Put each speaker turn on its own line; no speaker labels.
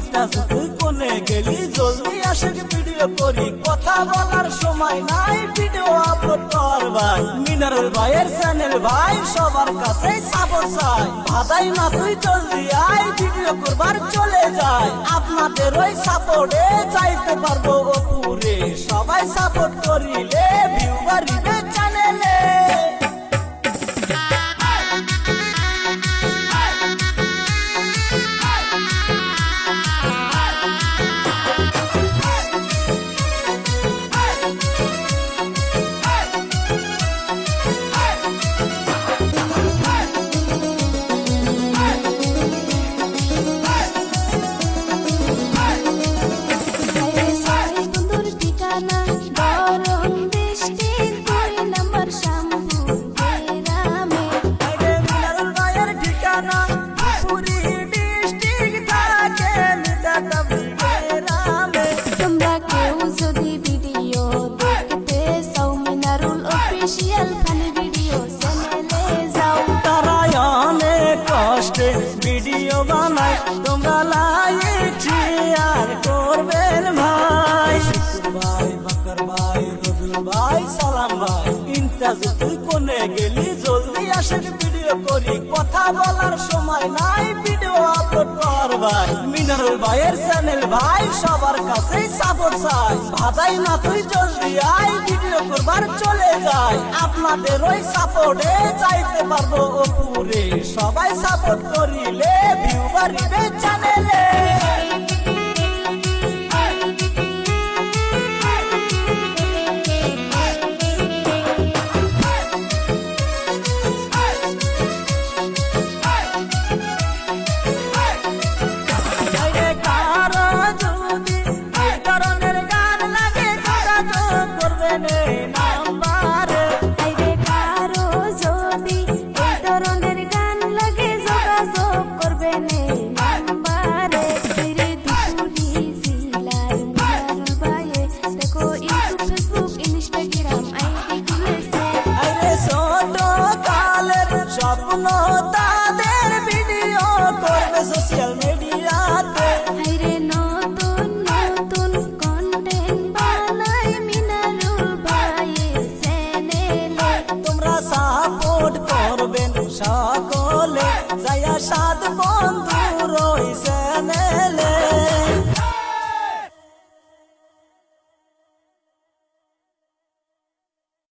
ইমতাজ তুই কোনে গেলি জলদি আসে ভিডিও করি কথা বলার সময় নাই ভিডিও আপলোড কর ভাই মিনারুল ভাইয়ের চ্যানেল ভাই সবার কাছে সাপোর্ট চাই ভাদাই না তুই জলদি আয় ভিডিও করবার চলে যায় আপনাদের ওই সাপোর্টে যাইতে পারবো উপরে সবাই সাপোর্ট করিলে ভিউ বাড়িবে চ্যানেলে ভিডিও বানাই তোমরা লাইক শেয়ার করবেন ভাই ভাই বাকর ভাই রবিউল ভাই সালাম ভাই ইমতাজ তুই কোনে গেলি জলদি আসে ভিডিও করি কথা বলার সময় নাই ভিডিও আপলোড কর ভাই মিনারুল ভাইয়ের চ্যানেল ভাই সবার কাছে সাপোর্ট চাই ভাদাই না তুই জলদি আয় ভিডিও করবার চলে যায় আপনাদের ওই সাপোর্টে যাইতে পারবো উপরে সবাই সাপোর্ট করিলে ভিউ বাড়িবে চ্যানেল